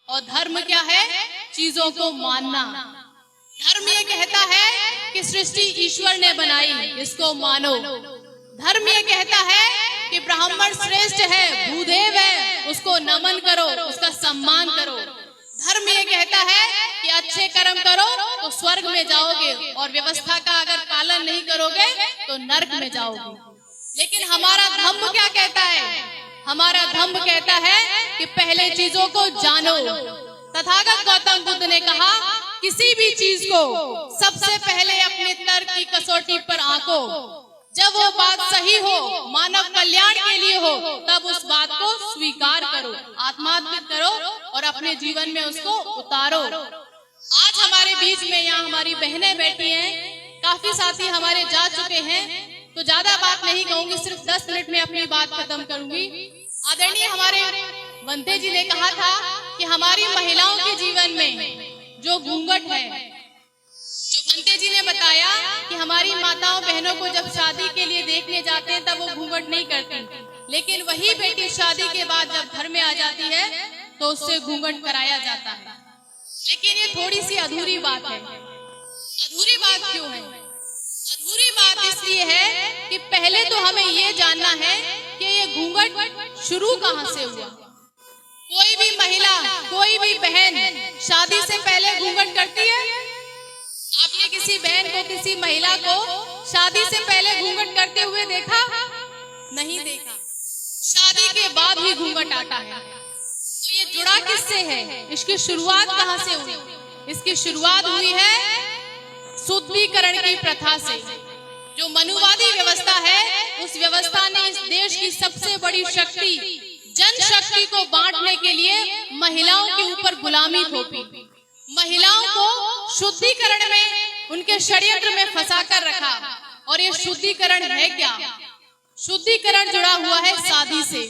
और धर्म क्या है? चीजों को मानना। धर्म ये कहता है कि सृष्टि ईश्वर ने बनाई, इसको मानो। धर्म ये कहता है कि ब्राह्मण श्रेष्ठ है, भूदेव है, उसको नमन करो, उसका सम्मान करो। धर्म ये कहता है कि अच्छे कर्म करो तो स्वर्ग में जाओगे, और व्यवस्था का अगर पालन नहीं करोगे तो नरक में जाओगे। लेकिन हमारा धम्म क्या कहता है? हमारा धम्म कहता है कि पहले चीजों को जानो। तथागत गौतम बुद्ध ने कहा, किसी भी चीज को सबसे पहले अपने तर्क की कसौटी पर आंको। जब वो बात सही हो, मानव कल्याण के लिए हो, तब उस बात को स्वीकार करो, आत्मात्मित करो और अपने जीवन में उसको उतारो। आज हमारे बीच में यहाँ हमारी बहनें बैठी हैं, काफी साथी हमारे जा चुके हैं, तो ज्यादा बात नहीं कहूंगी, सिर्फ 10 मिनट में अपनी बात खत्म करूंगी। आदरणीय हमारे वंदे जी ने कहा था कि हमारी महिलाओं के जीवन में जो घूंघट है, जो भंते जी ने बताया कि हमारी माताओं बहनों को जब शादी के लिए देखने जाते हैं तब वो घूंघट नहीं करती, लेकिन वही बेटी शादी के बाद जब घर में आ जाती है तो उससे घूंघट कराया जाता है। लेकिन ये थोड़ी सी अधूरी बात है। अधूरी बात क्यों है? अधूरी बात इसलिए है कि पहले तो हमें ये जानना है कि ये घूंघट शुरू कहाँ से हुआ। कोई भी महिला, कोई भी बहन शादी से पहले घूंघट करती है? आपने किसी बहन को, किसी महिला को शादी से पहले घूंघट करते हुए देखा? नहीं देखा। शादी के बाद ही घूंघट आता है। तो ये जुड़ा किससे है? इसकी शुरुआत कहाँ से हुई? इसकी शुरुआत हुई है शुद्धिकरण की प्रथा से। जो मनुवादी व्यवस्था है, उस व्यवस्था ने इस देश की सबसे बड़ी शक्ति, जनशक्ति को बांटने के लिए महिलाओं के ऊपर गुलामी थोपी। महिलाओं को शुद्धिकरण में, उनके षड्यंत्र में फंसा कर रखा। और ये शुद्धिकरण है क्या? शुद्धिकरण जुड़ा हुआ है शादी से।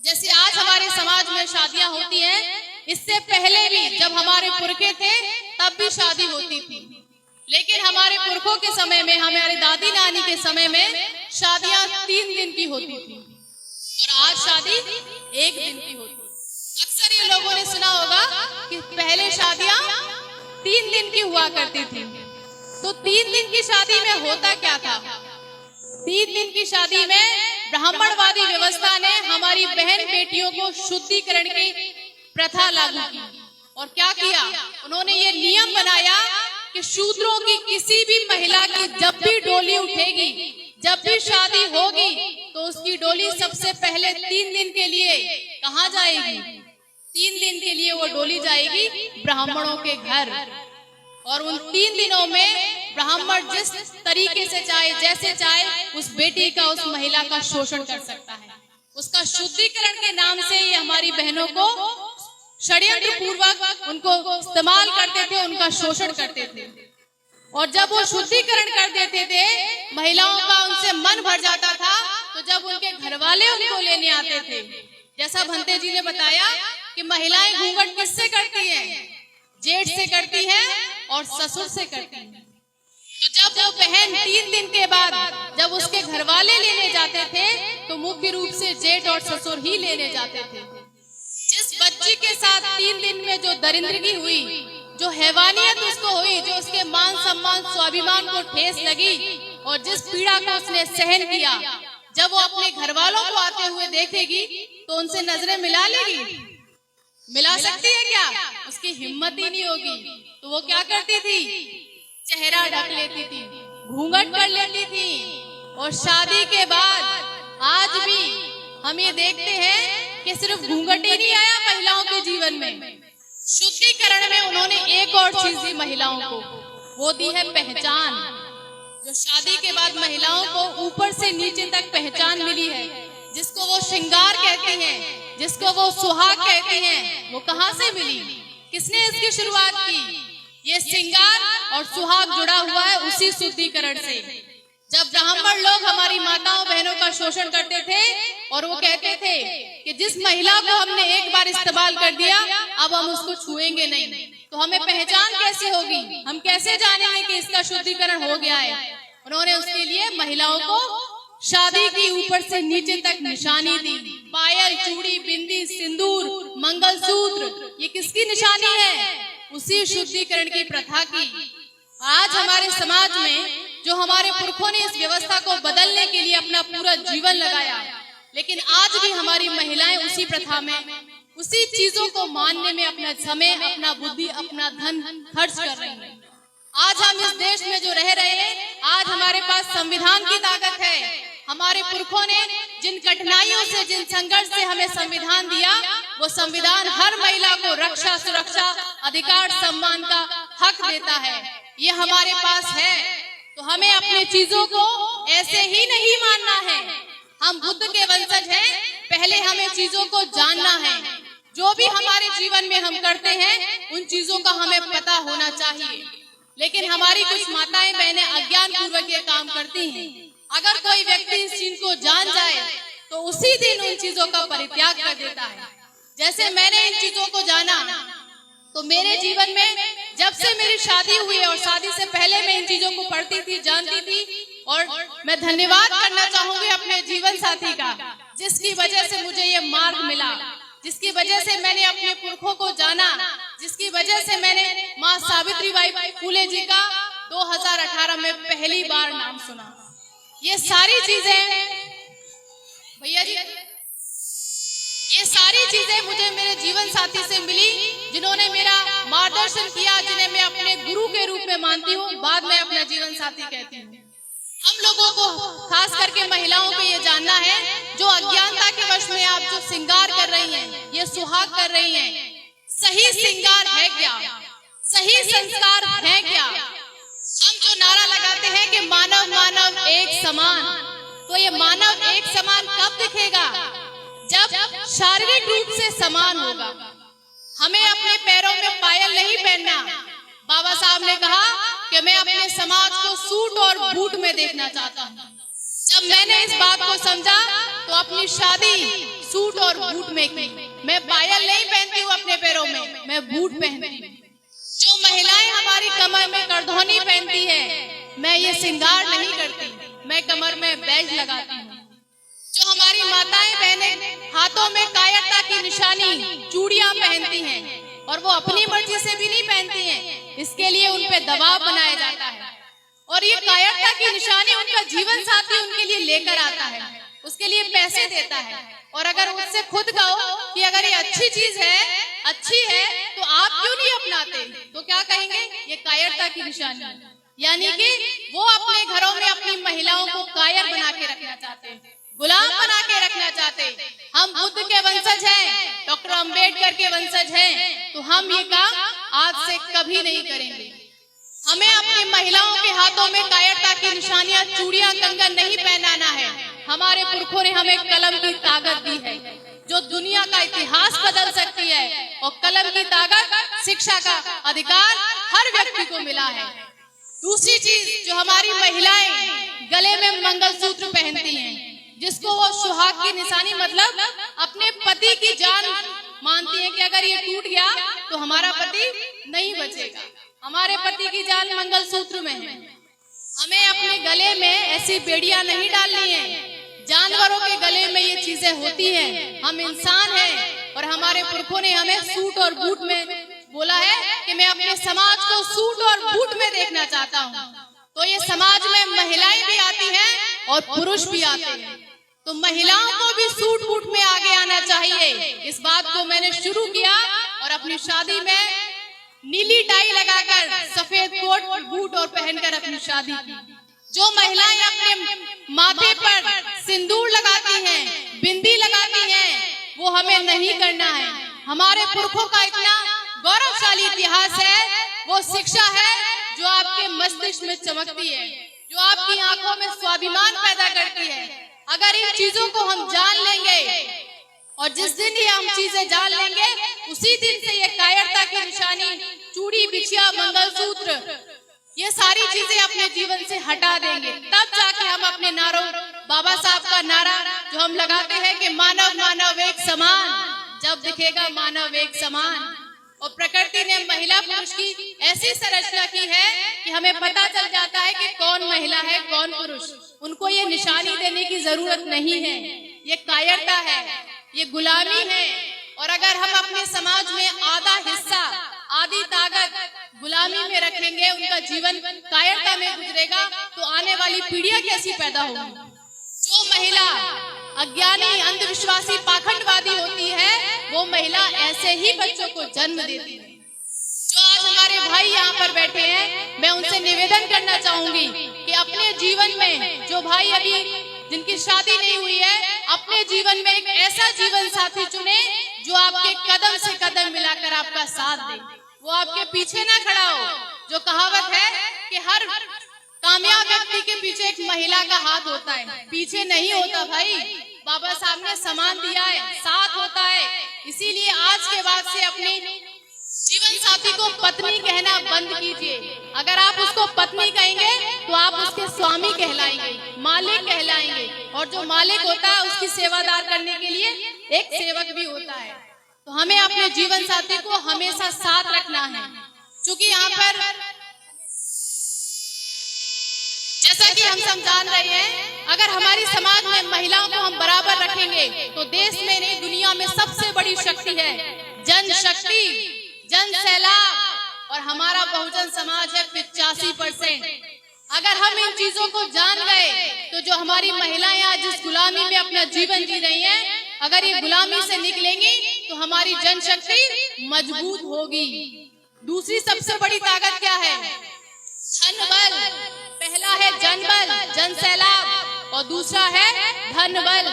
जैसे आज हमारे समाज में शादियां होती हैं, इससे पहले भी जब हमारे पुरखे थे तब भी शादी होती थी। लेकिन हमारे पुरखों के समय में, हमारे दादी नानी के समय में शादियां 3 दिन की होती थी और आज शादी 1 दिन की होती है। अक्सर ये लोगों ने सुना होगा कि पहले शादियां 3 दिन की हुआ करती थी। तो 3 दिन की शादी में होता क्या था? 3 दिन की शादी में ब्राह्मणवादी व्यवस्था ने हमारी बहन बेटियों को शुद्धिकरण की प्रथा लागू की। और क्या किया? उन्होंने ये नियम बनाया कि शूद्रों की किसी भी महिला की जब भी डोली उठेगी, जब भी शादी होगी, तो उसकी डोली सबसे पहले 3 दिन के लिए कहाँ जाएगी? 3 दिन के लिए वो डोली जाएगी ब्राह्मणों के घर। और उन 3 दिनों में ब्राह्मण जिस तरीके से चाहे, जैसे चाहे, उस बेटी का, उस महिला का शोषण कर सकता है। उसका शुद्धिकरण के नाम से ये हमारी बहनों को षड्यंत्र पूर्वक उनको इस्तेमाल करते थे, उनका शोषण करते थे। और जब वो शुद्धिकरण कर देते थे, महिलाओं का उनसे मन भर जाता था, तो जब उनके घर वाले उनको लेने आते थे, जैसा भंते जी ने बताया कि महिलाएं घूंघट किससे करती हैं? जेठ से करती हैं और ससुर से करती हैं। तो जब वो बहन 3 दिन के बाद जब उसके घर वाले लेने जाते थे, तो मुख्य रूप से जेठ और ससुर ही लेने जाते थे। जिस बच्ची के साथ 3 दिन में जो दरिंदगी हुई, जो हैवानियत उसको हुई, जो उसके मान सम्मान स्वाभिमान को ठेस लगी, और जिस पीड़ा को उसने सहन किया, जब वो अपने घर वालों को आते हुए देखेगी तो उनसे नजरें मिला लेगी? मिला सकती है क्या? उसकी हिम्मत ही नहीं होगी। तो वो क्या करती थी? चेहरा ढक लेती थी, घूंघट कर लेती थी। और शादी के बाद आज भी हम ये देखते हैं कि सिर्फ घूंघट ही नहीं आया महिलाओं के जीवन में, शुद्धिकरण में उन्होंने एक और चीज दी महिलाओं को, वो दी है पहचान। जो शादी के बाद महिलाओं को ऊपर से नीचे तक पहचान मिली है, जिसको वो श्रृंगार कहती हैं, जिसको वो सुहाग कहती हैं, वो कहाँ से मिली? किसने इसकी शुरुआत की? ये श्रृंगार और सुहाग जुड़ा हुआ है उसी शुद्धिकरण से। जब ब्राह्मण लोग हमारी माताओं बहनों का शोषण करते थे और वो कहते थे कि जिस महिला को हमने एक बार इस्तेमाल कर दिया, अब हम उसको छुएंगे नहीं, तो हमें पहचान कैसे होगी? हम कैसे जानेंगे कि इसका शुद्धिकरण हो गया है? उन्होंने उसके लिए महिलाओं को शादी की ऊपर से नीचे तक निशानी दी, पायल, चूड़ी, बिंदी, सिंदूर, मंगलसूत्र, ये किसकी निशानी है? उसी शुद्धिकरण की प्रथा की। आज हमारे समाज में जो हमारे पुरखों ने इस व्यवस्था को बदलने के लिए अपना पूरा जीवन लगाया, लेकिन आज भी हमारी महिलाएं उसी प्रथा में, उसी चीजों को मानने में अपना समय, अपना बुद्धि, अपना धन खर्च कर रही हैं। आज हम इस देश में जो रह रहे हैं, आज हमारे पास संविधान की ताकत है। हमारे पुरखों ने जिन कठिनाइयों से, जिन संघर्ष से हमें संविधान दिया, वो संविधान हर महिला को रक्षा, सुरक्षा, अधिकार, सम्मान का हक देता है। ये हमारे पास है, तो हमें अपनी चीजों को ऐसे ही नहीं मानना है। हम बुद्ध के वंशज हैं, पहले हमें चीजों को जानना है। जो भी हमारे जीवन में हम करते हैं, उन चीजों का हमें पता होना चाहिए। लेकिन हमारी कुछ माताएं बहनें अज्ञान पूर्वक ये काम करती हैं। अगर कोई व्यक्ति इस चीज को जान जाए तो उसी दिन उन चीजों का परित्याग कर देता है। जैसे मैंने इन चीजों को जाना, तो मेरे जीवन में जब से मेरी शादी हुई और शादी से पहले मैं इन चीजों को पढ़ती थी, जानती थी, और मैं धन्यवाद करना चाहूंगी अपने जीवन साथी का, जिसकी वजह से मुझे ये मार्ग मिला, जिसकी वजह से मैंने अपने पुरखों को जाना, जिसकी वजह से मैंने माँ सावित्रीबाई फूले जी का 2018 में पहली बार नाम सुना। ये सारी चीजें भैया जी, ये सारी चीजें मुझे मेरे जीवन साथी से मिली, जिन्होंने मेरा मार्गदर्शन किया, जिन्हें मैं अपने गुरु के रूप में मानती हूँ, बाद में अपना जीवन साथी कहती हूँ। हम लोगों को, खास करके महिलाओं को ये जानना है, जो अज्ञानता के वश में आप जो श्रृंगार कर रही हैं, ये सुहाग कर रही हैं, सही श्रृंगार है क्या? सही संस्कार है क्या? हम जो नारा लगाते हैं कि मानव मानव एक समान, तो ये मानव एक समान कब दिखेगा? जब शारीरिक रूप से समान होगा। हमें अपने पैरों में पायल नहीं पहनना। बाबा साहब ने कहा कि मैं अपने समाज को सूट और बूट में देखना चाहता हूँ। जब मैंने इस बात को समझा तो अपनी शादी सूट और बूट में की। मैं पायल नहीं पहनती हूँ अपने पैरों में, मैं बूट पहनती हूँ। जो महिलाएं हमारी कमर में करधौनी पहनती है, मैं ये श्रृंगार नहीं करती, मैं कमर में बैज लगाती हूँ। जो हमारी माताएं बहनें हाथों में कायरता की निशानी चूड़ियां पहनती हैं, और वो अपनी मर्जी से भी नहीं पहनती हैं, इसके लिए उन पे दबाव बनाया जाता है। और ये कायरता की निशानी उनका जीवन साथी उनके लिए लेकर आता है, उसके लिए पैसे देता है। और अगर उससे खुद कहो कि अगर ये अच्छी चीज है, अच्छी है, तो आप क्यों नहीं अपनाते, तो क्या कहेंगे? ये कायरता की निशानी। यानी कि वो अपने घरों में अपनी महिलाओं को कायर बना के रखना चाहते हैं, गुलाम बना के रखना चाहते। हम बुद्ध के वंशज हैं, डॉक्टर अंबेडकर के वंशज हैं, तो हम ये काम आज से कभी नहीं करेंगे। हमें अपनी महिलाओं के हाथों में कायरता की निशानियां, चूड़ियां, कंगन नहीं पहनाना है। हमारे पुरखों ने हमें कलम की ताकत दी है, जो दुनिया का इतिहास बदल सकती है, और कलम की ताकत, शिक्षा का अधिकार हर व्यक्ति को मिला है। दूसरी चीज, जो हमारी महिलाएं गले में मंगलसूत्र पहनती हैं, जिसको वो सुहाग की निशानी, मतलब अपने पति की जान मानती है कि अगर ये टूट गया तो हमारा पति नहीं बचेगा। हमारे पति की जान मंगलसूत्र में है। हमें अपने गले में ऐसी बेड़ियां नहीं डालनी है। जानवरों के गले में ये चीजें होती हैं। हम इंसान हैं, और हमारे पुरखों ने हमें सूट और बूट में बोला है कि मैं अपने समाज को सूट और बूट में देखना चाहता हूँ। तो ये समाज में महिलाएं भी आती हैं और पुरुष भी आते हैं, तो महिलाओं को भी सूट बूट में आगे आना चाहिए। इस बात को मैंने शुरू किया, और अपनी शादी में नीली टाई लगाकर, सफेद कोट बूट और पहनकर अपनी शादी की। जो महिलाएं अपने माथे पर सिंदूर लगाती हैं, बिंदी लगाती हैं, वो हमें नहीं करना है। हमारे पुरखों का इतना गौरवशाली इतिहास है, वो शिक्षा है जो आपके मस्तिष्क में चमकती है, जो आपकी आंखों में स्वाभिमान पैदा करती है। अगर इन चीजों को हम जान लेंगे, और जिस दिन ये हम चीजें जान लेंगे, उसी दिन से ये कायरता की निशानी, चूड़ी, बिछिया, मंगलसूत्र, ये सारी चीजें अपने जीवन से हटा देंगे। तब जाके हम अपने नारों, बाबा साहब का नारा जो हम लगाते हैं कि मानव मानव एक समान, जब दिखेगा मानव एक समान, और प्रकृति ने महिला पुरुष की ऐसी संरचना की है कि हमें पता चल जाता है कि कौन महिला है कौन पुरुष। उनको ये निशानी देने की जरूरत नहीं है। ये कायरता है, ये गुलामी है। और अगर हम अपने समाज में आधा हिस्सा, आधी ताकत गुलामी में रखेंगे, उनका जीवन कायरता में गुजरेगा, तो आने वाली पीढ़ियां कैसी पैदा होगी। जो महिला अज्ञानी, अंधविश्वासी, पाखंडवादी होती है, वो महिला ऐसे ही बच्चों को जन्म देती है। जो आज हमारे भाई यहाँ पर बैठे हैं, मैं उनसे निवेदन करना चाहूंगी कि अपने जीवन में, जो भाई अभी जिनकी शादी नहीं हुई है, अपने जीवन में एक ऐसा जीवन साथी चुने जो आपके कदम से कदम मिलाकर आपका साथ दे, वो आपके पीछे ना खड़ा हो। जो कहावत है कि हर कामयाब व्यक्ति के पीछे एक महिला का हाथ होता है, पीछे नहीं होता भाई। बाबा साहब ने सम्मान दिया है, साथ होता है। इसीलिए आज के बाद से अपने जीवन साथी को पत्नी कहना बंद कीजिए। अगर आप उसको पत्नी कहेंगे तो आप उसके स्वामी कहलाएंगे, मालिक कहलाएंगे। और जो मालिक होता है उसकी सेवादार करने के लिए एक सेवक भी होता है। तो हमें अपने जीवन साथी को हमेशा साथ रखना है। क्योंकि यहाँ पर जैसा कि हम सब जान रहे हैं, अगर हमारी समाज में महिलाओं को हम बराबर रखेंगे तो देश में नहीं दुनिया में सबसे बड़ी शक्ति है जनशक्ति, जन सैलाब। और हमारा बहुजन समाज है 85%। अगर हम इन चीजों को जान गए तो जो हमारी महिलाएं आज जिस गुलामी में अपना जीवन जी रही हैं, अगर ये गुलामी से निकलेंगी तो हमारी जनशक्ति मजबूत होगी। दूसरी सबसे बड़ी ताकत क्या है? धन बल। पहला है जनबल, जन सैलाब, और दूसरा है धन बल।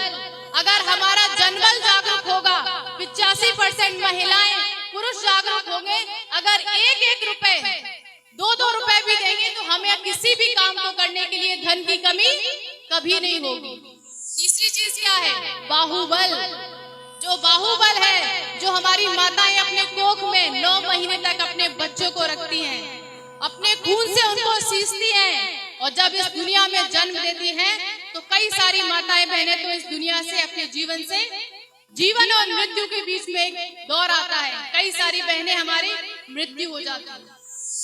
अगर हमारा जनबल जागरूक होगा, 85% महिलाएं, पुरुष जागरूक होंगे, अगर एक एक रुपए, दो रुपए भी देंगे तो हमें किसी भी काम को करने के लिए धन की कमी कभी नहीं होगी। तीसरी चीज क्या है? बाहुबल। जो बाहुबल है, जो हमारी माताएं अपने कोख में 9 महीने तक अपने बच्चों को रखती हैं, अपने खून से उनको सींचती हैं, और जब इस दुनिया में जन्म देती हैं तो कई सारी माताएं बहनें तो इस दुनिया से, अपने जीवन से, जीवन और मृत्यु के बीच में एक दौर आता है। कई सारी बहनें हमारी मृत्यु हो जाती है।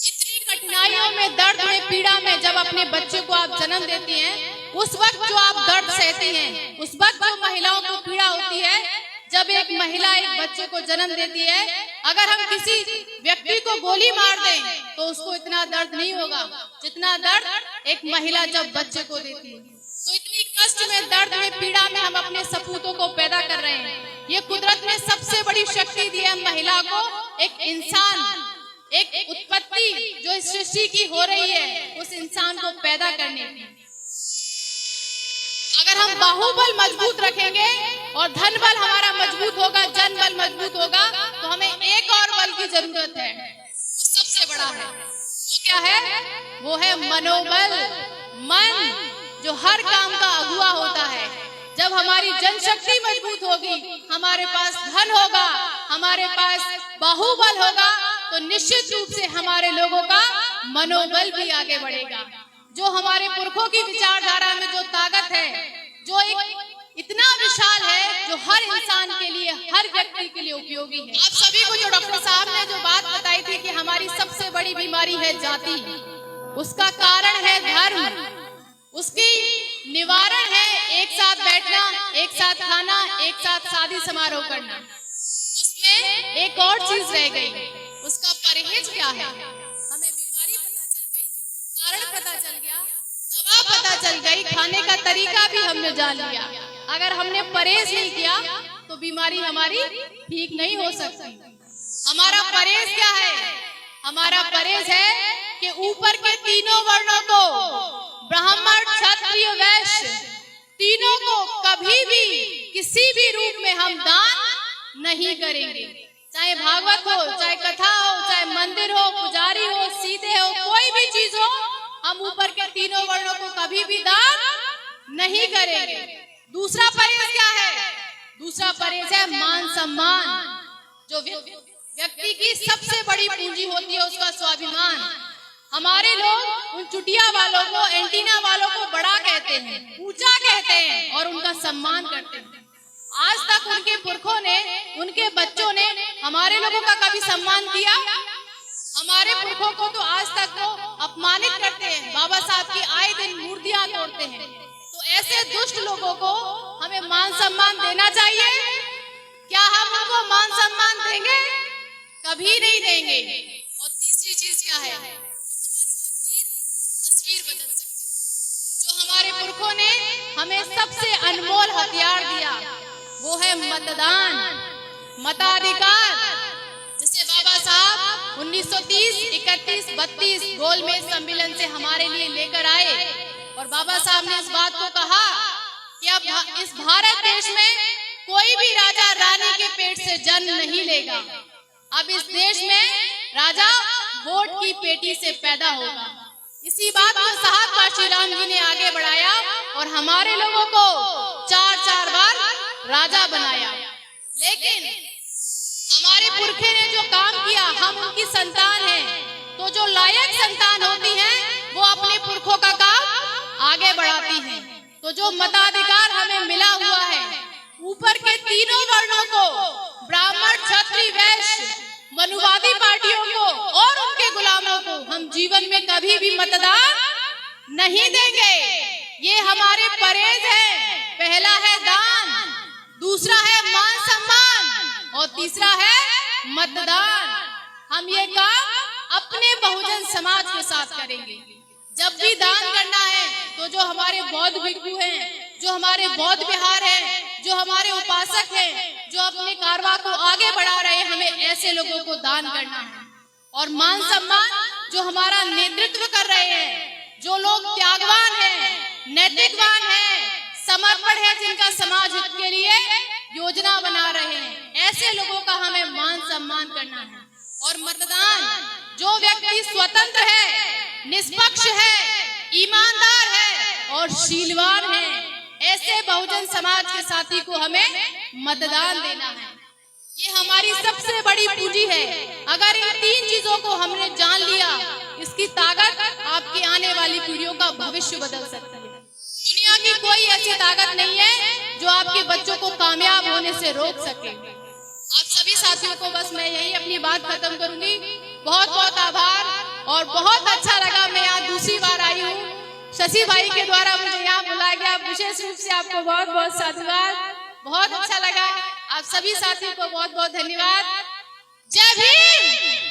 इतनी कठिनाइयों में, दर्द में, पीड़ा में जब अपने बच्चे को आप जन्म देती हैं, उस वक्त जो आप दर्द सहती हैं, उस वक्त जो महिलाओं को पीड़ा होती है, जब एक महिला एक बच्चे को जन्म देती है, अगर हम किसी व्यक्ति को गोली मार दें तो उसको इतना दर्द नहीं होगा जितना दर्द एक महिला जब बच्चे को देती है। तो इतनी कष्ट में, दर्द में, पीड़ा में हम अपने सपूतों को पैदा कर रहे हैं। ये कुदरत ने सबसे बड़ी शक्ति दी है महिला को, एक इंसान, एक उत्पत्ति जो इस सृष्टि की हो रही है, उस इंसान को पैदा करने की। अगर हम बाहुबल मजबूत रखेंगे और धन बल हमारा मजबूत होगा, जन बल मजबूत होगा, तो हमें एक और बल की जरूरत है, वो सबसे बड़ा है। वो क्या है? वो है मनोबल। मन जो हर काम का अगुआ होता है। जब हमारी जनशक्ति मजबूत होगी, हमारे पास धन होगा, हमारे पास बाहुबल होगा, तो निश्चित रूप से हमारे लोगों का मनोबल भी आगे बढ़ेगा। जो हमारे पुरखों की विचारधारा में जो ताकत है, जो एक इतना विशाल है, जो हर इंसान के लिए, हर व्यक्ति के लिए उपयोगी है। आप सभी को जो डॉक्टर साहब ने जो बात बताई थी कि हमारी सबसे बड़ी बीमारी है जाति, उसका कारण है धर्म, उसकी निवारण है एक साथ बैठना, एक साथ खाना, एक साथ शादी समारोह करना। उसमें एक और चीज रह गई, उसका परहेज क्या है? हमें बीमारी पता चल गई, कारण पता चल गया, दवा पता चल गई, खाने का तरीका भी हमने जान लिया। अगर हमने परहेज नहीं किया तो बीमारी हमारी ठीक नहीं हो सकती। हमारा परहेज क्या है? हमारा परहेज है कि ऊपर के तीनों वर्णों को, ब्राह्मण, क्षत्रिय, वैश्य, तीनों को कभी भी किसी भी रूप में हम दान नहीं करेंगे। चाहे भागवत हो, चाहे कथा हो, चाहे मंदिर हो, पुजारी हो, सीधे हो, कोई भी चीज हो, हम ऊपर के तीनों वर्णों को कभी भी दान नहीं करेंगे। दूसरा परहेज क्या है? दूसरा परहेज है मान सम्मान। जो व्यक्ति की सबसे बड़ी पूंजी होती है उसका स्वाभिमान। हमारे लोग उन चुटिया वालों को, एंटीना वालों को बड़ा कहते हैं, ऊंचा कहते हैं और उनका सम्मान करते हैं। आज तक उनके पुरखों ने, उनके बच्चों ने हमारे लोगों का कभी सम्मान किया? हमारे पुरखों को तो आज तक वो अपमानित करते हैं, बाबा साहब की आए दिन मूर्तियां तोड़ते हैं। तो ऐसे दुष्ट लोगों को हमें मान सम्मान देना चाहिए? क्या हम उनको मान सम्मान देंगे? कभी नहीं देंगे। और तीसरी चीज क्या है? तस्वीर बदल सकती है। जो हमारे पुरखों ने हमें सबसे अनमोल हथियार दिया, वो है मतदान, मताधिकार। जिसे बाबा साहब 1930, 31, 32 गोलमेज सम्मेलन से हमारे लिए लेकर आए। और बाबा साहब ने इस बात को कहा कि अब इस भारत देश में कोई भी राजा रानी के पेट से जन्म नहीं लेगा। अब इस देश में राजा वोट की पेटी से पैदा होगा। इसी बात को साहब काशी राम जी ने आगे बढ़ाया और हमारे लोगों को 4-4 बार राजा बनाया। लेकिन हमारे पुरखे ने जो काम किया, हम उनकी संतान हैं, तो जो लायक संतान होती हैं, वो अपने पुरखों का काम आगे बढ़ाती हैं। तो जो मताधिकार हमें मिला हुआ है, ऊपर के तीनों वर्णों को, ब्राह्मण, क्षत्रिय, वैश्य, मनुवादी पार्टियों को और उनके गुलामों को हम जीवन में कभी भी मतदान नहीं देंगे। ये हमारे परहेज है। पहला है दान, दूसरा है मान सम्मान और तीसरा है मतदान। हम ये काम अपने बहुजन समाज के साथ करेंगे। जब भी दान करना है तो जो हमारे बौद्ध भिक्षु हैं, जो हमारे बौद्ध विहार हैं, जो हमारे उपासक हैं, जो अपने कारवा को आगे बढ़ा रहे हैं, हमें ऐसे लोगों को दान करना है। और मान सम्मान जो हमारा नेतृत्व कर रहे हैं, जो लोग त्यागवान हैं, नैतिकवान हैं, समर्पण है, जिनका समाज हित के लिए योजना बना रहे हैं, ऐसे लोगों का हमें मान सम्मान करना है। और मतदान, जो व्यक्ति स्वतंत्र है, निष्पक्ष है, ईमानदार है और शीलवान है, ऐसे बहुजन समाज के साथी को हमें मतदान देना है। ये हमारी सबसे बड़ी पूंजी है। अगर इन 3 चीजों को हमने जान लिया, इसकी ताकत आपकी आने वाली पीढ़ियों का भविष्य बदल सकती है। दुनिया की कोई ऐसी ताकत नहीं है जो आपके बच्चों को कामयाब होने से रोक सके। आप सभी साथियों को बस मैं यही अपनी बात खत्म करूंगी। बहुत बहुत आभार और बहुत अच्छा लगा। मैं यहाँ दूसरी बार आई हूँ, शशि भाई के द्वारा मुझे यहाँ बुलाया गया। विशेष रूप से आपको बहुत बहुत साधुवाद, बहुत अच्छा लगा। आप सभी साथियों को बहुत बहुत धन्यवाद। जय भीम।